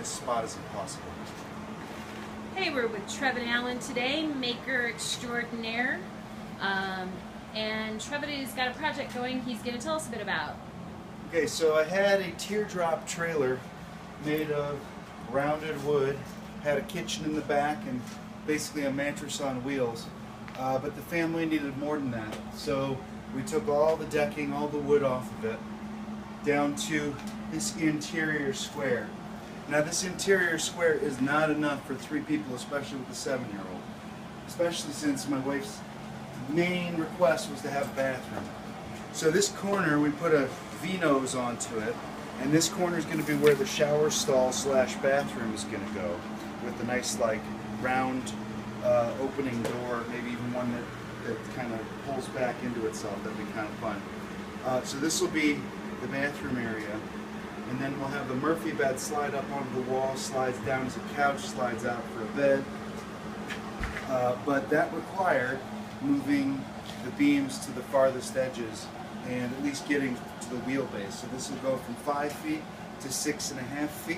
this spot is impossible. Hey, we're with Trevett Allen today, maker extraordinaire. And Trevett has got a project going he's going to tell us a bit about. Okay, so I had a teardrop trailer made of rounded wood, had a kitchen in the back, and basically a mattress on wheels. But the family needed more than that. So we took all the decking, all the wood off of it, down to this interior square. Now this interior square is not enough for 3 people, especially with a 7-year-old. Especially since my wife's main request was to have a bathroom. So this corner, we put a V-nose onto it, and this corner is going to be where the shower stall / bathroom is going to go, with a nice like round opening door, maybe even one that kind of pulls back into itself. That'd be kind of fun. So this will be the bathroom area, and then we'll have the Murphy bed slide up onto the wall, slides down as a couch, slides out for a bed. But that required moving the beams to the farthest edges and at least getting to the wheelbase. So this will go from 5 feet to 6.5 feet.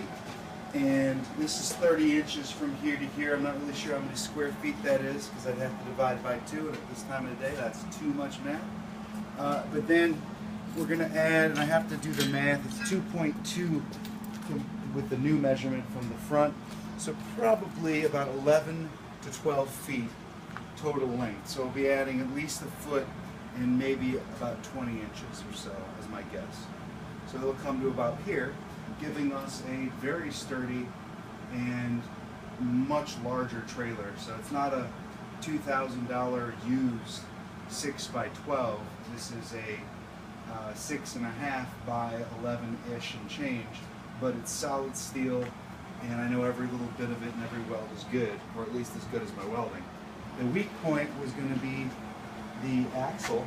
And this is 30 inches from here to here. I'm not really sure how many square feet that is because I'd have to divide by 2, and at this time of the day that's too much math. But then we're going to add, and I have to do the math, it's 2.2 with the new measurement from the front. So probably about 11 to 12 feet total length. So we'll be adding at least a foot and maybe about 20 inches or so as my guess. So it'll come to about here, giving us a very sturdy and much larger trailer. So it's not a $2,000 used 6x12. This is a 6.5 by 11-ish and change, but it's solid steel, and I know every little bit of it and every weld is good, or at least as good as my welding. The weak point was going to be the axle,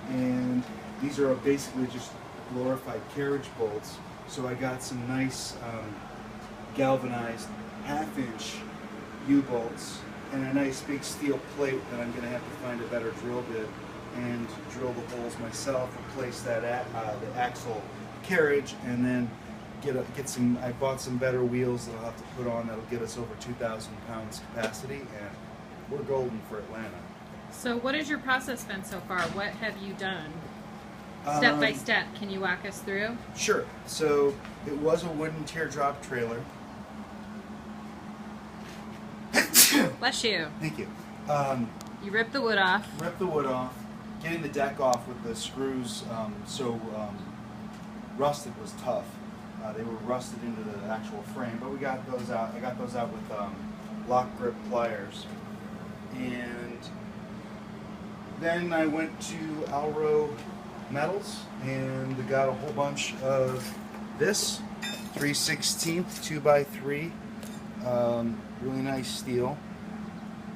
and these are basically just glorified carriage bolts. So I got some nice galvanized 1/2-inch U-bolts and a nice big steel plate that I'm going to have to find a better drill bit and drill the holes myself, replace that the axle carriage, and then get some. I bought some better wheels that I'll have to put on that'll get us over 2,000 pounds capacity, and we're golden for Atlanta. So what has your process been so far? What have you done? Step by step, can you walk us through? Sure. So it was a wooden teardrop trailer. Bless you. Thank you. You ripped the wood off. Ripped the wood off. Getting the deck off with the screws rusted was tough. They were rusted into the actual frame, but we got those out. I got those out with lock grip pliers. And then I went to Alro Metals and got a whole bunch of this 3/16 2x3, really nice steel.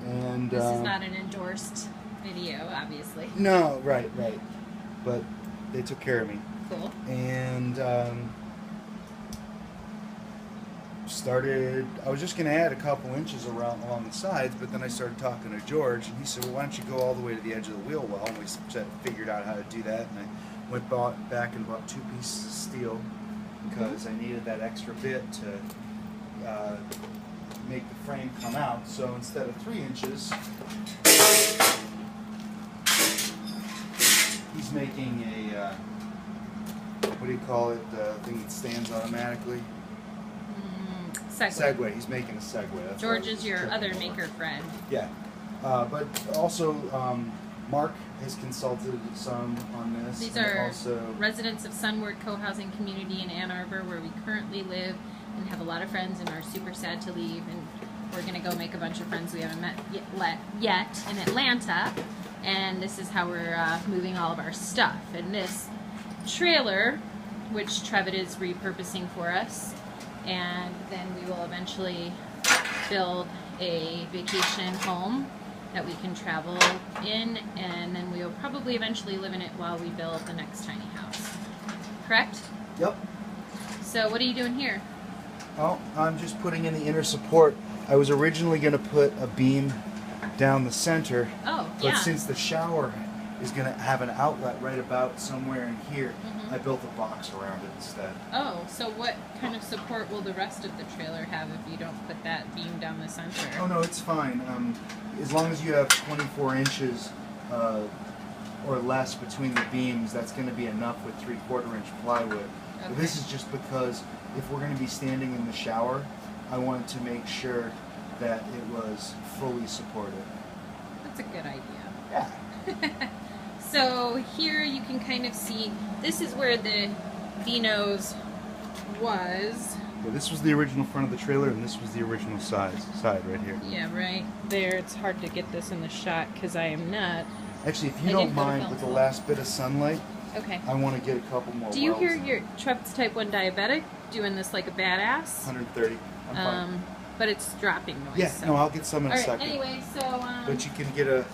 And this is not an endorsed video, obviously. No, right, but they took care of me. Cool. And I was just going to add a couple inches along the sides, but then I started talking to George, and he said, well, why don't you go all the way to the edge of the wheel well? And we figured out how to do that, and I went back and bought 2 pieces of steel because I needed that extra bit to make the frame come out. So instead of 3 inches, he's making a, what do you call it, the thing that stands automatically? Segway. He's making a Segway. That's George is your other maker friend. Yeah. But also, Mark has consulted some on this. These are residents of Sunward Co-housing Community in Ann Arbor, where we currently live and have a lot of friends and are super sad to leave. And we're going to go make a bunch of friends we haven't met yet in Atlanta. And this is how we're moving all of our stuff. And this trailer, which Trevett is repurposing for us, and then we will eventually build a vacation home that we can travel in, and then we will probably eventually live in it while we build the next tiny house. Correct? Yep. So what are you doing here? Well, I'm just putting in the inner support. I was originally going to put a beam down the center, Oh, but yeah. since the shower is going to have an outlet right about somewhere in here. Mm-hmm. I built a box around it instead. Oh, so what kind of support will the rest of the trailer have if you don't put that beam down the center? Oh no, it's fine. As long as you have 24 inches or less between the beams, that's going to be enough with 3/4 inch plywood. Okay. This is just because if we're going to be standing in the shower, I wanted to make sure that it was fully supported. That's a good idea. Yeah. So here you can kind of see, this is where the V-nose was. Yeah, this was the original front of the trailer, and this was the original side right here. Yeah, right there. It's hard to get this in the shot because I am not. Actually, if you don't mind, with the last bit of sunlight, okay. I want to get a couple more Do you welds hear in. your Trevett's type 1 diabetic doing this like a badass? 130. I'm fine. But it's dropping noise. Yeah, so. no, I'll get some in a Alright, second. anyway, so But you can get a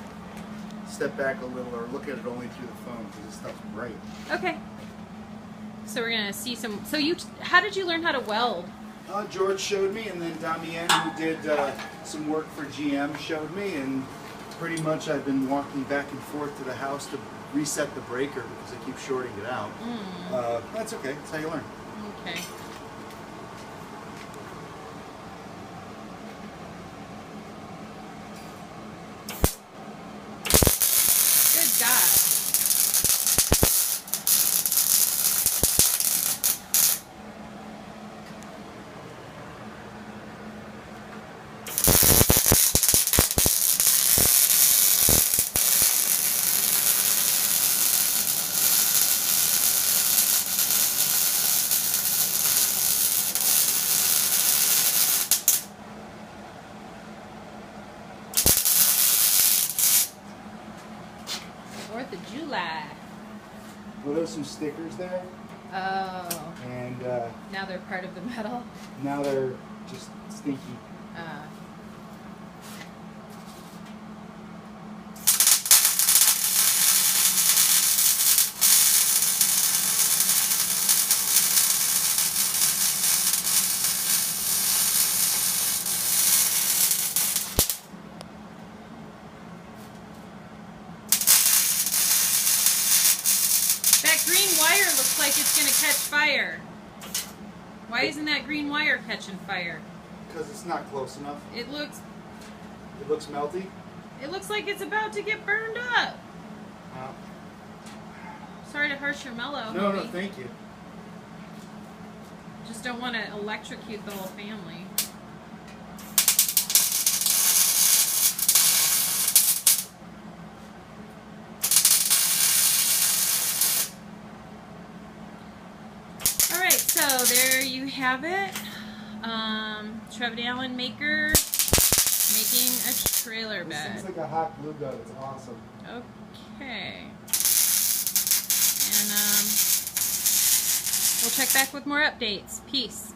step back a little or look at it only through the phone because this stuff's bright. okay. So we're gonna see some. So how did you learn how to weld? George showed me, and then Damian, who did some work for GM, showed me, and pretty much I've been walking back and forth to the house to reset the breaker because I keep shorting it out. That's okay. That's how you learn. Okay. Good God. Fourth of July. Well, there's some stickers there, Oh. and Now they're part of the metal. now they're just stinky. That green wire looks like it's gonna catch fire. Why isn't that green wire catching fire? Because it's not close enough. It looks melty. It looks like it's about to get burned up. Sorry to harsh your mellow. No, homie. thank you. Just don't want to electrocute the whole family. Alright, so there you have it. Trevett Allen maker making a trailer This bed. thing's like a hot glue gun. It's awesome. Okay. And we'll check back with more updates. Peace.